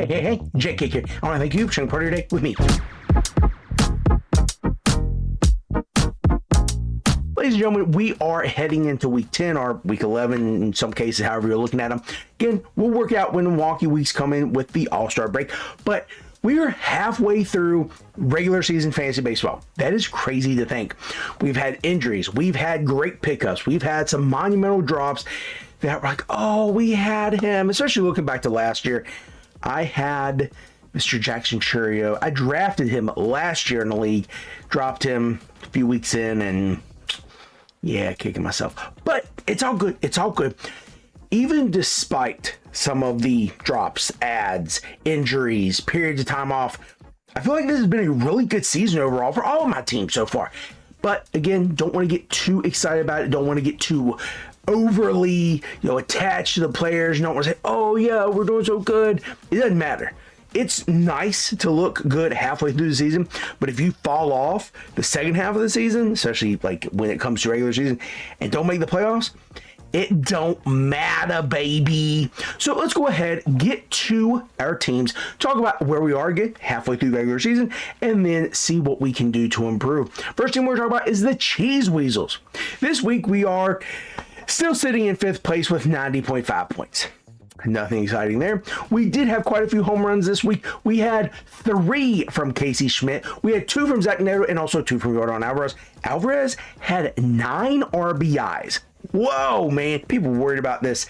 Hey, JK here. I want to thank you for spending part of your day with me. Ladies and gentlemen, we are heading into week 10 or week 11 in some cases, however you're looking at them. Again, we'll work out when the wonky weeks come in with the All-Star break, but we are halfway through regular season fantasy baseball. That is crazy to think. We've had injuries. We've had great pickups. We've had some monumental drops that were like, oh, we had him. Especially looking back to last year. I had Mr. Jackson Churio. I drafted him last year in the league. Dropped him a few weeks in and yeah, kicking myself. But it's all good. It's all good. Even despite some of the drops, ads, injuries, periods of time off, I feel like this has been a really good season overall for all of my teams so far. But again, don't want to get too excited about it. Don't want to get too overly, attached to the players. You don't want to say, oh yeah, we're doing so good. It doesn't matter. It's nice to look good halfway through the season, but if you fall off the second half of the season, especially like when it comes to regular season, and don't make the playoffs, it don't matter, baby. So let's go ahead, get to our teams, talk about where we are again halfway through the regular season, and then see what we can do to improve. First team we're talking about is the Cheese Weasels. This week we are still sitting in 5th place with 90.5 points. Nothing exciting there. We did have quite a few home runs this week. We had 3 from Casey Schmidt. We had 2 from Zach Neto and also 2 from Jordan Alvarez. Alvarez had 9 RBIs. Whoa, man. People worried about this,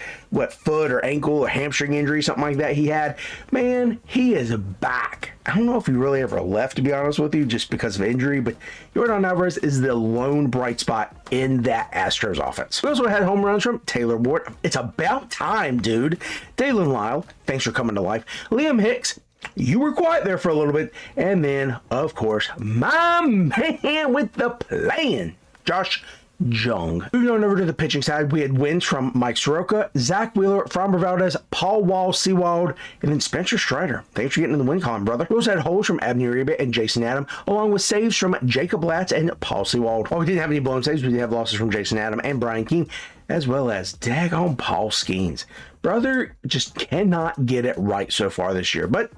foot or ankle or hamstring injury, something like that he had. Man, he is back. I don't know if he really ever left, to be honest with you, just because of injury, but Jordan Alvarez is the lone bright spot in that Astros offense. We also had home runs from Taylor Ward. It's about time, dude. Dalen Lyle, thanks for coming to life. Liam Hicks, you were quiet there for a little bit. And then, of course, my man with the plan, Josh Jung. Moving on over to the pitching side, we had wins from Mike Soroka, Zach Wheeler, Framber Valdez, Paul Wall, Seawald, and then Spencer Strider. Thanks for getting in the win column, brother. We also had holes from Abner Uribe and Jason Adam, along with saves from Jacob Latz and Paul Seawald. While we didn't have any blown saves, we did have losses from Jason Adam and Brian Keane, as well as daggone Paul Skeens. Brother just cannot get it right so far this year, but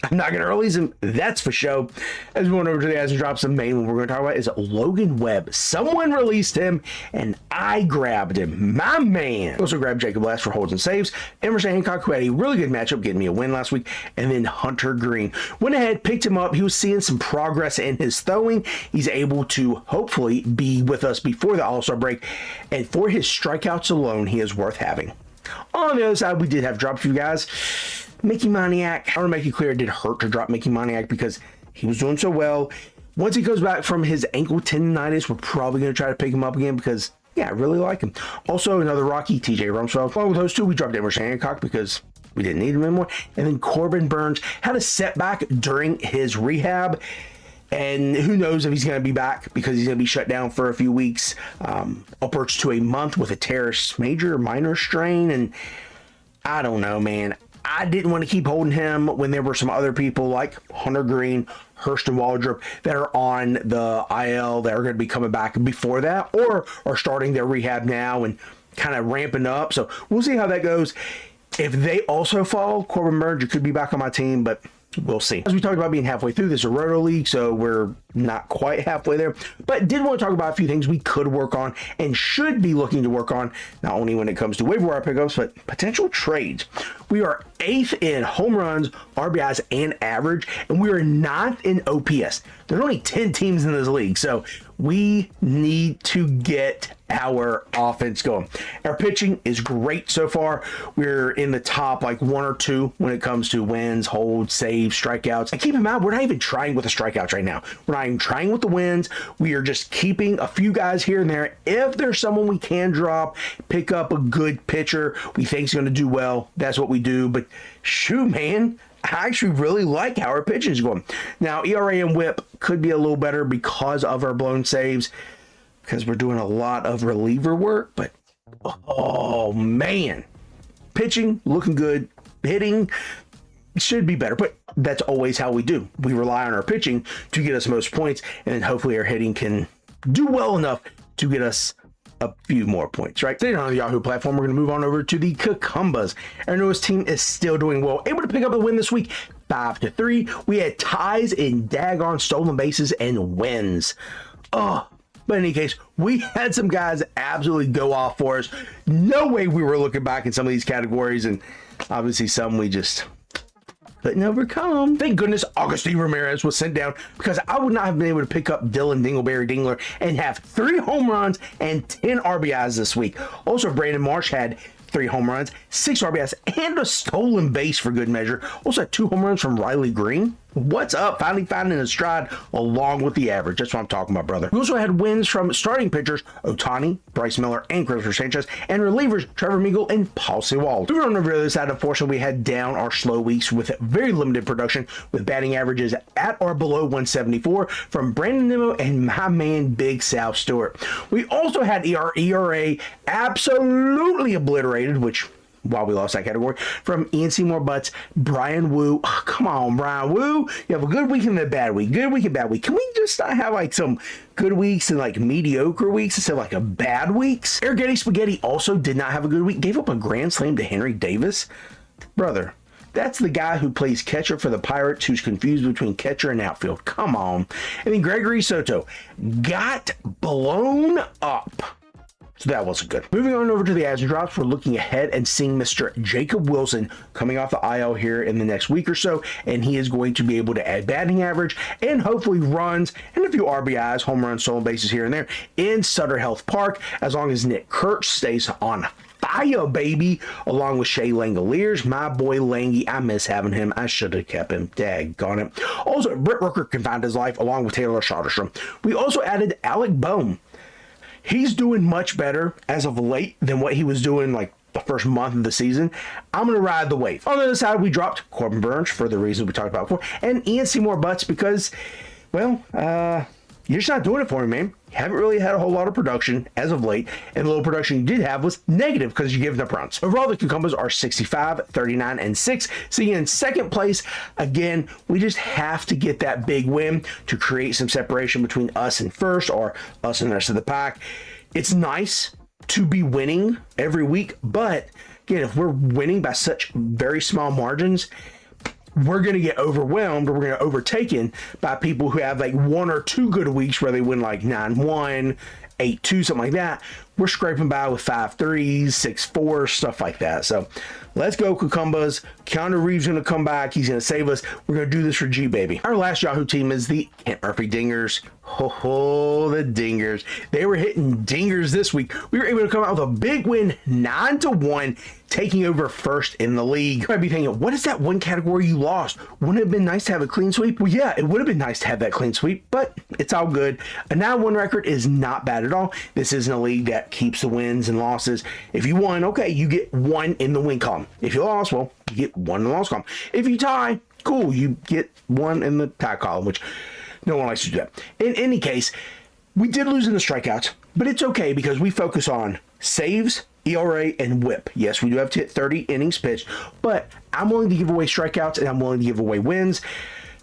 I'm not going to release him, that's for sure. As we went over to the ads and drops, the main one we're going to talk about is Logan Webb. Someone released him, and I grabbed him. My man. Also grabbed Jacob Last for holds and saves. Emerson Hancock, who had a really good matchup, getting me a win last week. And then Hunter Green. Went ahead, picked him up. He was seeing some progress in his throwing. He's able to hopefully be with us before the All-Star break. And for his strikeouts alone, he is worth having. On the other side, we did have dropped a few guys. Mickey Moniak, I want to make it clear it did hurt to drop Mickey Moniak because he was doing so well. Once he goes back from his ankle tendonitis, we're probably going to try to pick him up again because, yeah, I really like him. Also, another Rocky, TJ Rumsfeld. Along with those two, we dropped Emerson Hancock because we didn't need him anymore. And then Corbin Burns had a setback during his rehab. And who knows if he's going to be back because he's going to be shut down for a few weeks, upwards to a month with a teres major or minor strain. And I don't know, man. I didn't want to keep holding him when there were some other people like Hunter Green, Hurston Waldrop that are on the IL that are going to be coming back before that or are starting their rehab now and kind of ramping up. So we'll see how that goes. If they also fall, Corbin Burns, you could be back on my team, but we'll see. As we talked about being halfway through, this is a roto league, so we're not quite halfway there, but did want to talk about a few things we could work on and should be looking to work on, not only when it comes to waiver wire pickups, but potential trades. We are 8th in home runs, RBIs, and average, and we are 9th in OPS. There's only 10 teams in this league, so we need to get our offense going. Our pitching is great so far. We're in the top 1 or 2 when it comes to wins, holds, saves, strikeouts. And keep in mind, we're not even trying with the strikeouts right now. We're not even trying with the wins. We are just keeping a few guys here and there. If there's someone we can drop, pick up a good pitcher we think is going to do well, that's what we do. But shoot, man, I actually really like how our pitching is going. Now, ERA and whip could be a little better because of our blown saves, because we're doing a lot of reliever work, but oh man, pitching looking good, hitting should be better, but that's always how we do. We rely on our pitching to get us most points, and then hopefully our hitting can do well enough to get us a few more points, right? Staying on the Yahoo platform, we're going to move on over to the Cucumbas. Our newest team is still doing well, able to pick up a win this week, 5-3. We had ties in daggone stolen bases and wins. But in any case, we had some guys absolutely go off for us. No way we were looking back in some of these categories, and obviously some we just couldn't overcome. Thank goodness Augustine Ramirez was sent down, because I would not have been able to pick up Dylan Dingleberry Dingler and have 3 home runs and 10 RBIs this week. Also, Brandon Marsh had 3 home runs, 6 RBIs, and a stolen base for good measure. Also had 2 home runs from Riley Green. What's up? Finally finding a stride along with the average. That's what I'm talking about, brother. We also had wins from starting pitchers Ohtani, Bryce Miller, and Christopher Sanchez, and relievers Trevor Meagle and Paul Sewald. Moving on over the other side, unfortunately, we had down our slow weeks with very limited production, with batting averages at or below 174 from Brandon Nimmo and my man Big Sal Stewart. We also had ERA absolutely obliterated, which, while we lost that category, from Ian Seymour Butts, Brian Wu. Oh, come on, Brian Wu. You have a good week and a bad week. Good week and bad week. Can we just not have like some good weeks and like mediocre weeks instead of like a bad weeks? Erigetti Spaghetti also did not have a good week. Gave up a grand slam to Henry Davis. Brother, that's the guy who plays catcher for the Pirates, who's confused between catcher and outfield. Come on. And then Gregory Soto got blown up. So that wasn't good. Moving on over to the Azure Drops, we're looking ahead and seeing Mr. Jacob Wilson coming off the IL here in the next week or so, and he is going to be able to add batting average and hopefully runs and a few RBIs, home runs, stolen bases here and there in Sutter Health Park, as long as Nick Kurtz stays on fire, baby, along with Shea Langoliers. My boy Langy, I miss having him. I should have kept him. Daggone it. Also, Britt Rooker can find his life along with Taylor Soderstrom. We also added Alec Bohm. He's doing much better as of late than what he was doing like the first month of the season. I'm going to ride the wave. On the other side, we dropped Corbin Burns for the reasons we talked about before, and Ian Seymour Butts because, well, you're just not doing it for me, man. You haven't really had a whole lot of production as of late, and the little production you did have was negative because you're giving up runs. Overall, the Cucumbers are 65, 39, and 6. Sitting in second place. Again, we just have to get that big win to create some separation between us and first, or us and the rest of the pack. It's nice to be winning every week, but again, if we're winning by such very small margins, we're going to get overwhelmed, or we're going to get overtaken by people who have like 1 or 2 good weeks where they win like 9-1, 8-2, something like that. We're scraping by with 5-3s, 6-4, stuff like that. So let's go, Cucumbas. Keanu Reeves going to come back. He's going to save us. We're going to do this for G, baby. Our last Yahoo team is the Kent Murphy Dingers. Ho, the Dingers. They were hitting dingers this week. We were able to come out with a big win, 9-1, taking over first in the league. You might be thinking, what is that one category you lost? Wouldn't it have been nice to have a clean sweep? Well, yeah, it would have been nice to have that clean sweep, but it's all good. A 9-1 record is not bad at all. This isn't a league that keeps the wins and losses. If you won, okay, you get 1 in the win column. If you lost, well, you get 1 in the loss column. If you tie, cool, you get 1 in the tie column, which no one likes to do that. In any case, we did lose in the strikeouts, but it's okay because we focus on saves, ERA, and whip. Yes, we do have to hit 30 innings pitched, but I'm willing to give away strikeouts and I'm willing to give away wins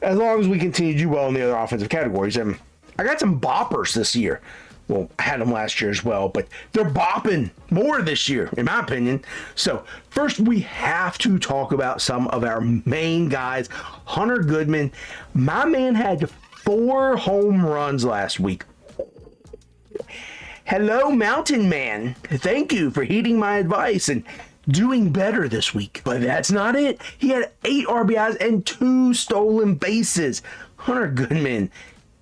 as long as we continue to do well in the other offensive categories. And I got some boppers this year. Well, I had them last year as well, but they're bopping more this year, in my opinion. So first, we have to talk about some of our main guys. Hunter Goodman, my man had 4 home runs last week. Hello, Mountain Man. Thank you for heeding my advice and doing better this week. But that's not it. He had 8 RBIs and 2 stolen bases. Hunter Goodman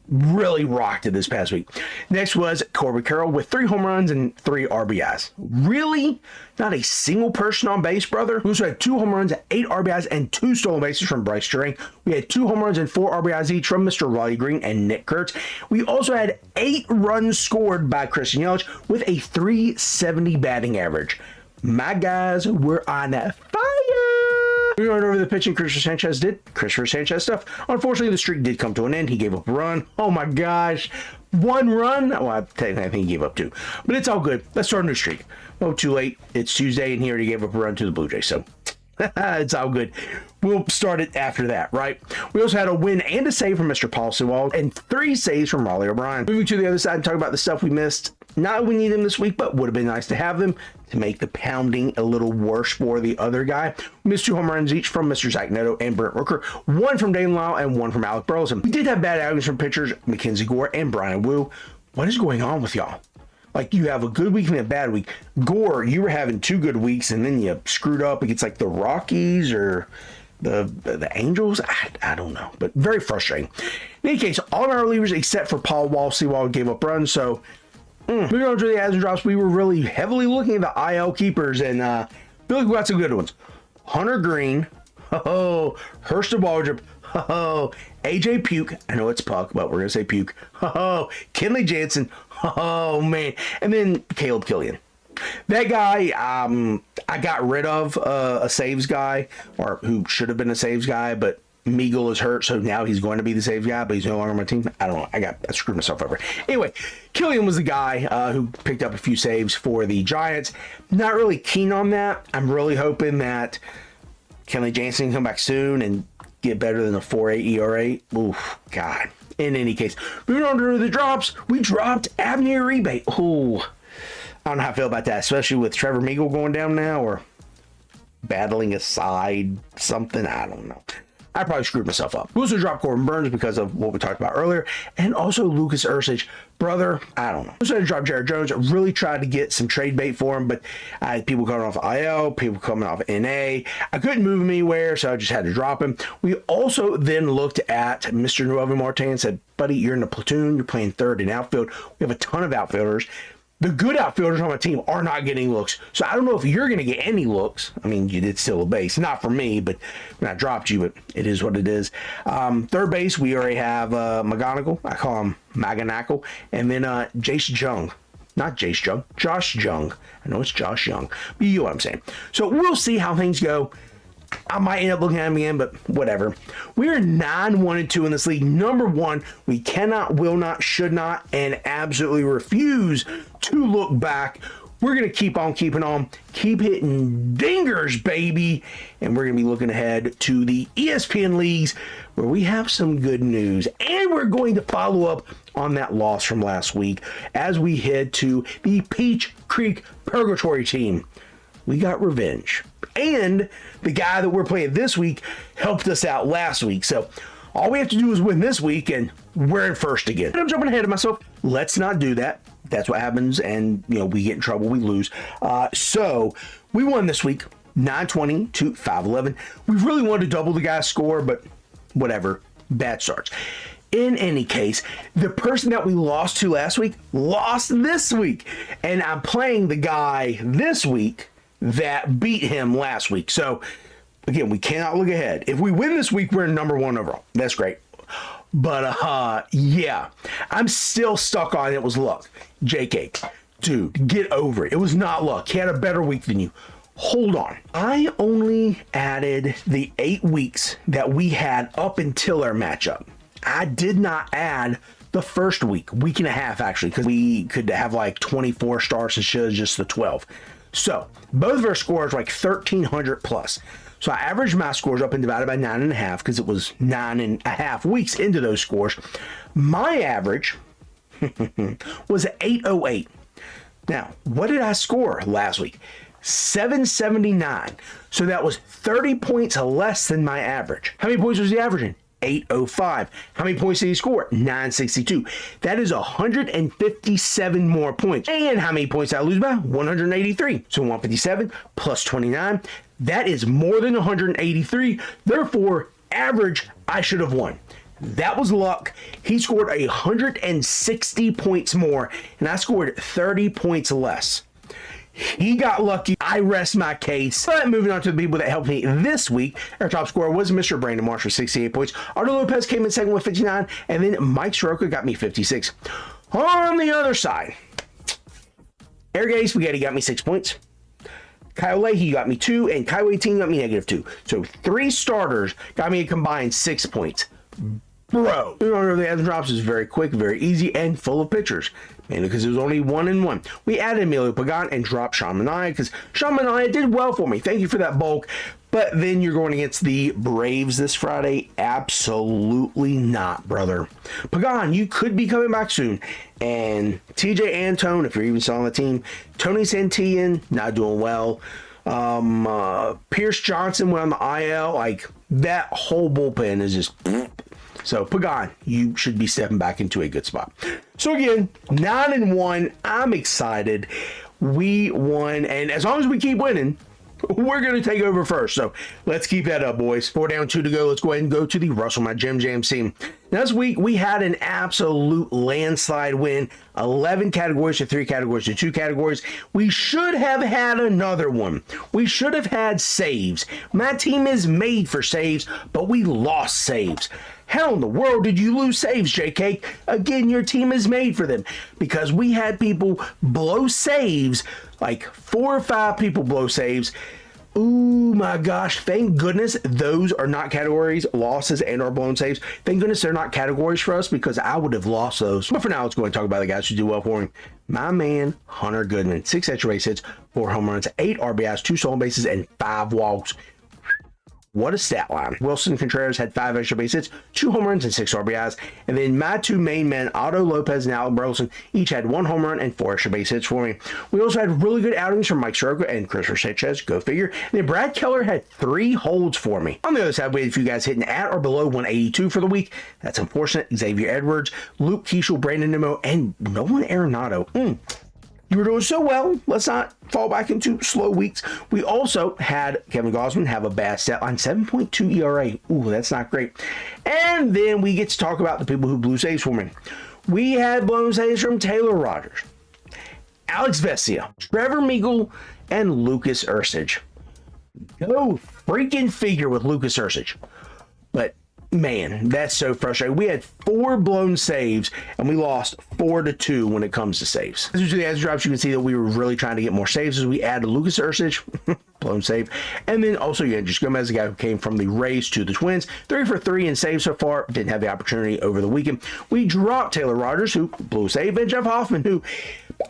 really rocked it this past week. Next was Corbin Carroll with 3 home runs and 3 RBIs. Really? Not a single person on base, brother? We also had 2 home runs, 8 RBIs, and 2 stolen bases from Bryce Turing. We had 2 home runs and 4 RBIs each from Mr. Riley Green and Nick Kurtz. We also had 8 runs scored by Christian Yelich with a .370 batting average. My guys were on fire. We went over the pitching Christopher Sanchez did. Christopher Sanchez stuff. Unfortunately, the streak did come to an end. He gave up a run. Oh my gosh. 1 run? Well, technically, I think he gave up 2. But it's all good. Let's start a new streak. Oh, too late. It's Tuesday, and he already gave up a run to the Blue Jays. So it's all good. We'll start it after that, right? We also had a win and a save from Mr. Paul Sewald and 3 saves from Raleigh O'Brien. Moving to the other side and talking about the stuff we missed. Not that we need them this week, but would have been nice to have them to make the pounding a little worse for the other guy. We missed 2 home runs each from Mr. Zach Neto and Brent Rooker, 1 from Dane Lyle and 1 from Alec Burleson. We did have bad outings from pitchers Mackenzie Gore and Brian Wu. What is going on with y'all? Like, you have a good week and a bad week. Gore, you were having 2 good weeks, and then you screwed up against like the Rockies or the Angels. I don't know, but very frustrating. In any case, all of our relievers except for Paul Wall gave up runs. So moving on to the adds and drops, we were really heavily looking at the IL keepers, and feel like we got some good ones. Hunter Green, Hurst Waldrop, AJ Puke. I know it's Puck, but we're gonna say Puke. Kenley Jansen. Oh man, and then Caleb Killian. That guy, I got rid of a saves guy, or who should have been a saves guy, but Meagle is hurt, so now he's going to be the saves guy, but he's no longer on my team. I don't know. I screwed myself over. Anyway, Killian was the guy who picked up a few saves for the Giants. Not really keen on that. I'm really hoping that Kenley Jansen can come back soon and get better than a 4.8 ERA. Oof, God. In any case, moving on to the drops, we dropped Abner Uribe. Oh, I don't know how I feel about that, especially with Trevor Meagle going down now, or battling aside something. I don't know. I probably screwed myself up. We also dropped Corbin Burns because of what we talked about earlier, and also Lucas Ursich. Brother, I don't know. I decided to drop Jared Jones. I really tried to get some trade bait for him, but I had people coming off IL, people coming off NA. I couldn't move him anywhere, so I just had to drop him. We also then looked at Mr. Nuevo Marte and said, buddy, you're in the platoon. You're playing third in outfield. We have a ton of outfielders. The good outfielders on my team are not getting looks. So I don't know if you're going to get any looks. I mean, you did steal a base. Not for me, but when I dropped you, but it is what it is. Third base, we already have McGonigal. I call him Maganackle. And then Jace Jung. Not Jace Jung. Josh Jung. I know it's Josh Young. But you know what I'm saying. So we'll see how things go. I might end up looking at him again, but whatever. We are 9-1-2 in this league. Number 1, we cannot, will not, should not, and absolutely refuse to look back. We're going to keep on keeping on, keep hitting dingers, baby. And we're going to be looking ahead to the ESPN leagues where we have some good news. And we're going to follow up on that loss from last week as we head to the Peach Creek Purgatory team. We got revenge. And the guy that we're playing this week helped us out last week. So all we have to do is win this week, and we're in first again. And I'm jumping ahead of myself. Let's not do that. That's what happens, and we get in trouble, we lose. So we won this week, 920 to 511. We really wanted to double the guy's score, but whatever. Bad starts. In any case, the person that we lost to last week lost this week. And I'm playing the guy this week that beat him last week. So again, we cannot look ahead. If we win this week, we're number 1 overall. That's great. But yeah, I'm still stuck on it was luck. JK, dude, get over it. It was not luck. He had a better week than you. Hold on. I only added the 8 weeks that we had up until our matchup. I did not add the first week and a half, actually, because we could have like 24 stars instead of just the 12. So both of our scores were like 1,300 plus. So I averaged my scores up and divided by 9.5 because it was 9.5 weeks into those scores. My average was 808. Now, what did I score last week? 779. So that was 30 points less than my average. How many points was he averaging? 805. How many points did he score? 962. That is 157 more points. And how many points did I lose by? 183. So 157 plus 29. That is more than 183. Therefore, average, I should have won. That was luck. He scored 160 points more, and I scored 30 points less. He got lucky. I rest my case. But moving on to the people that helped me this week, our top scorer was Mr. Brandon Marsh with 68 points. Ardo Lopez came in second with 59, and then Mike Soroka got me 56. On the other side, Ergay Spaghetti got me 6 points. Kyle Leahy got me 2, and Kaiway Team got me -2. So 3 starters got me a combined 6 points. Bro. The order of the adds and drops is very quick, very easy, and full of pictures. Mainly because it was only 1 and 1. We added Emilio Pagan and dropped Sean Manaea because Sean Manaea did well for me. Thank you for that bulk. But then you're going against the Braves this Friday. Absolutely not, brother. Pagan, you could be coming back soon. And TJ Antone, if you're even still on the team. Tony Santillan, not doing well. Pierce Johnson went on the IL. Like, that whole bullpen is just... So, Pagan, you should be stepping back into a good spot. So, again, 9-1. I'm excited. We won. And as long as we keep winning, we're going to take over first. So, let's keep that up, boys. 4 down, 2 to go. Let's go ahead and go to the Russell My Gym Jam team. Now, this week, we had an absolute landslide win. 11 categories to 3 categories to 2 categories. We should have had another one. We should have had saves. My team is made for saves, but we lost saves. How in the world did you lose saves, JK? Again, your team is made for them because we had people blow saves, like 4 or 5 people blow saves. Ooh my gosh, thank goodness those are not categories, losses and or blown saves. Thank goodness they're not categories for us because I would have lost those. But for now, let's go and talk about the guys who do well for him. My man, Hunter Goodman, 6 extra base hits, 4 home runs, 8 RBIs, 2 stolen bases, and 5 walks. What a stat line. Wilson Contreras had 5 extra base hits, 2 home runs, and 6 RBIs. And then my 2 main men, Otto Lopez and Alec Burleson, each had 1 home run and 4 extra base hits for me. We also had really good outings from Mike Soroka and Christopher Sanchez, go figure. And then Brad Keller had 3 holds for me. On the other side, we had a few guys hitting at or below 182 for the week. That's unfortunate. Xavier Edwards, Luke Keishel, Brandon Nimmo, and Nolan Arenado. You were doing so well. Let's not fall back into slow weeks. We also had Kevin Gausman have a bad stat line, 7.2 ERA. Ooh, that's not great. And then we get to talk about the people who blew saves for me. We had blown saves from Taylor Rogers, Alex Vesia, Trevor Meagle, and Lucas Ursich. Go freaking figure with Lucas Ursich. But man, that's so frustrating. We had 4 blown saves and we lost 4-2 when it comes to saves. As we do the answer drops, you can see that we were really trying to get more saves as we added Lucas Ursich, blown save, and then also Andres Gomez, the guy who came from the Rays to the Twins, 3 for 3 in saves so far. Didn't have the opportunity over the weekend. We dropped Taylor Rogers, who blew a save, and Jeff Hoffman, who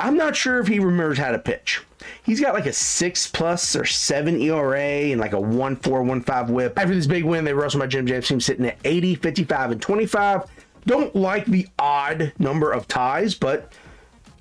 I'm not sure if he remembers how to pitch. He's got like a 6+ or 7 ERA and like a 1.4, 1.5 whip. After this big win, they Russell My Gym Jam team sitting at 80, 55, and 25. Don't like the odd number of ties, but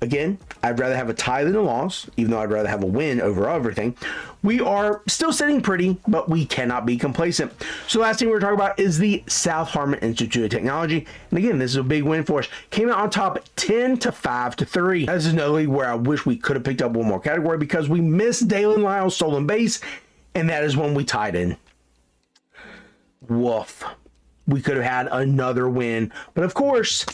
again, I'd rather have a tie than a loss, even though I'd rather have a win over everything. We are still sitting pretty, but we cannot be complacent. So last thing we're talking about is the South Harmon Institute of Technology. And again, this is a big win for us. Came out on top 10-5-3. This is another league where I wish we could have picked up one more category because we missed Dalen Lyle's stolen base, and that is when we tied in. Woof. We could have had another win. But of course,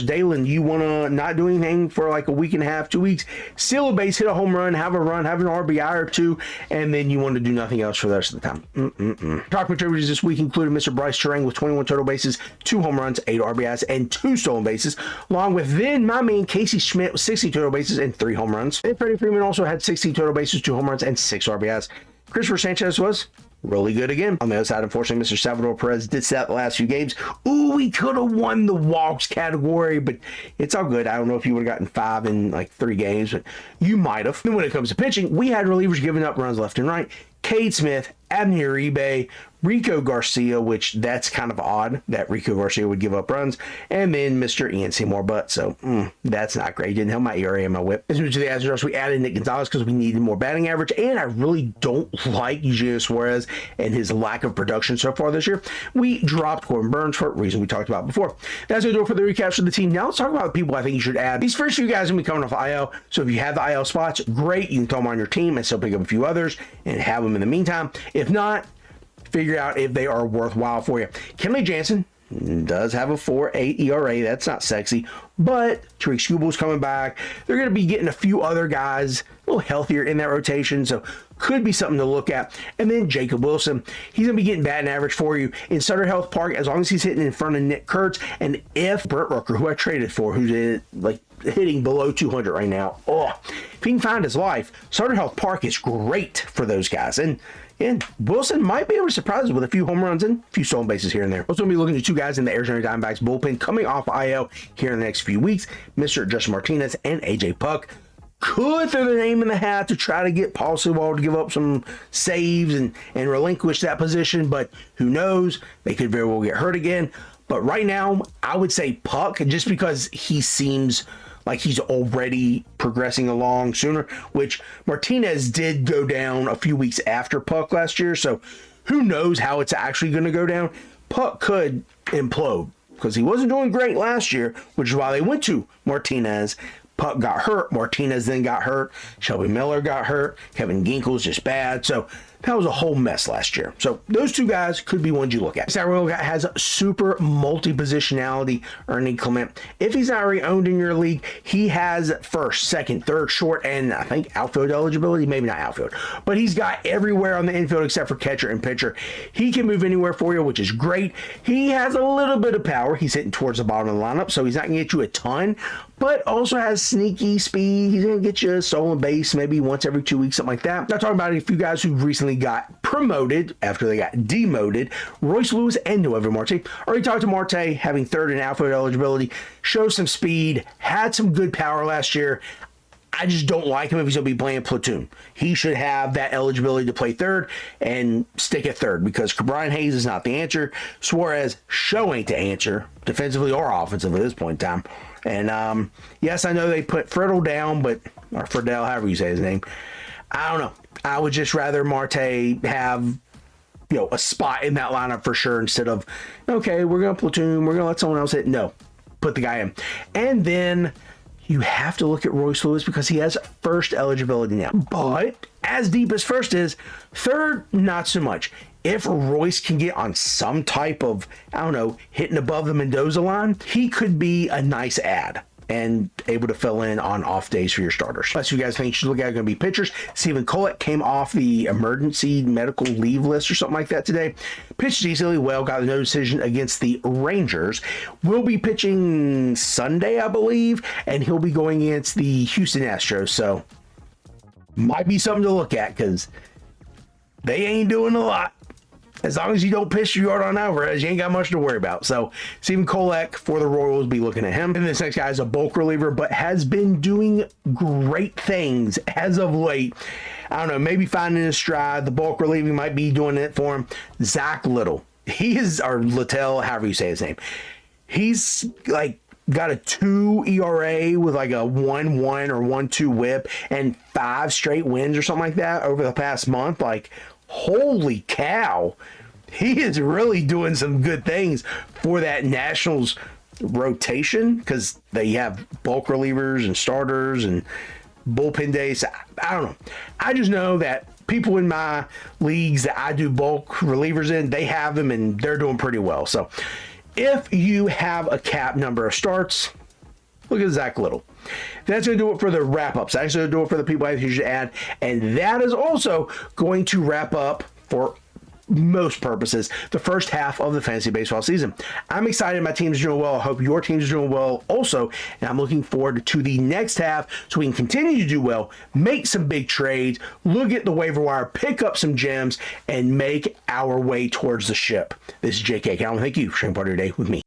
Dalen, you want to not do anything for like a week and a half, 2 weeks, steal a base, hit a home run, have an RBI or 2, and then you want to do nothing else for the rest of the time. Top contributors this week included Mr. Bryce Terang with 21 total bases, 2 home runs, 8 RBIs, and 2 stolen bases, along with then my man Casey Schmidt with 60 total bases and 3 home runs. And Freddie Freeman also had 60 total bases, 2 home runs, and 6 RBIs. Christopher Sanchez was really good again. On the other side, unfortunately, Mr. Salvador Perez did set the last few games. Ooh, we could have won the walks category, but it's all good. I don't know if you would have gotten 5 in like 3 games, but you might have. Then when it comes to pitching, we had relievers giving up runs left and right. Cade Smith, Abner Uribe, Rico Garcia, which that's kind of odd that Rico Garcia would give up runs, and then Mr. Ian Seymour Butt. So that's not great. Didn't help my ERA and my whip. As we went to the Astros, we added Nick Gonzalez because we needed more batting average, and I really don't like Eugenio Suarez and his lack of production so far this year. We dropped Corbin Burns for a reason we talked about before. That's going to do it for the recaps for the team. Now let's talk about the people I think you should add. These first few guys are going to be coming off IL, so if you have the IL spots, great. You can throw them on your team and still pick up a few others and have them in the meantime. If not, figure out if they are worthwhile for you. Kenley Jansen does have a 4.8 ERA. That's not sexy, but Tariq Skubal's coming back. They're going to be getting a few other guys a little healthier in that rotation, so could be something to look at. And then Jacob Wilson, he's going to be getting batting average for you in Sutter Health Park as long as he's hitting in front of Nick Kurtz. And if Brett Rooker, who I traded for, who's like hitting below 200 right now, if he can find his life, Sutter Health Park is great for those guys. And Wilson might be able to surprise us with a few home runs and a few stolen bases here and there. Also going to be looking at 2 guys in the Arizona Diamondbacks bullpen coming off IL here in the next few weeks, Mr. Justin Martinez and AJ Puck. could throw their name in the hat to try to get Paul Sewald to give up some saves and relinquish that position, but who knows? They could very well get hurt again. But right now, I would say Puck, just because he seems like he's already progressing along sooner, which Martinez did go down a few weeks after Puck last year, so who knows how it's actually going to go down. Puck could implode because he wasn't doing great last year, which is why they went to Martinez. Puck got hurt. Martinez then got hurt. Shelby Miller got hurt. Kevin Ginkel's just bad. So that was a whole mess last year. So those two guys could be ones you look at. Samuel has super multi-positionality, Ernie Clement. If he's not already owned in your league, he has first, second, third, short, and I think outfield eligibility. Maybe not outfield. But he's got everywhere on the infield except for catcher and pitcher. He can move anywhere for you, which is great. He has a little bit of power. He's hitting towards the bottom of the lineup, so he's not going to get you a ton, but also has sneaky speed. He's going to get you a stolen base maybe once every 2 weeks, something like that. Not talking about a few guys who recently got promoted after they got demoted. Royce Lewis and Noel Marte. Already talked to Marte, having third in outfield eligibility, shows some speed, had some good power last year. I just don't like him if he's going to be playing platoon. He should have that eligibility to play third and stick at third because Brian Hayes is not the answer. Suarez show ain't the answer, defensively or offensively at this point in time. And yes, I know they put Friddle down, or Friedel, however you say his name. I don't know. I would just rather Marte have, a spot in that lineup for sure instead of, okay, we're going to platoon, we're going to let someone else hit. No, put the guy in. And then you have to look at Royce Lewis because he has first eligibility now. But as deep as first is, third, not so much. If Royce can get on some type of, hitting above the Mendoza line, he could be a nice add and able to fill in on off days for your starters. That's what you guys think you should look at. Going to be pitchers. Stephen Colette came off the emergency medical leave list or something like that today. Pitched easily well, got no decision against the Rangers. Will be pitching Sunday, I believe, and he'll be going against the Houston Astros. So might be something to look at because they ain't doing a lot. As long as you don't piss your yard on Alvarez, you ain't got much to worry about. So, Stephen Kolek for the Royals, be looking at him. And this next guy is a bulk reliever, but has been doing great things as of late. I don't know, maybe finding his stride. The bulk relieving might be doing it for him. Zach Little. Or Littell, however you say his name. He's got a 2 ERA with a 1.1 or 1.2 whip and 5 straight wins or something like that over the past month. Holy cow, he is really doing some good things for that Nationals rotation because they have bulk relievers and starters and bullpen days. I don't know. I just know that people in my leagues that I do bulk relievers in, they have them and they're doing pretty well. So if you have a cap number of starts, look at Zach Little. That's going to do it for the wrap-ups. That's going to do it for the people I think you should add. And that is also going to wrap up, for most purposes, the first half of the fantasy baseball season. I'm excited my team's doing well. I hope your team's doing well also. And I'm looking forward to the next half so we can continue to do well, make some big trades, look at the waiver wire, pick up some gems, and make our way towards the ship. This is JK. I want to thank you for sharing part of your day with me.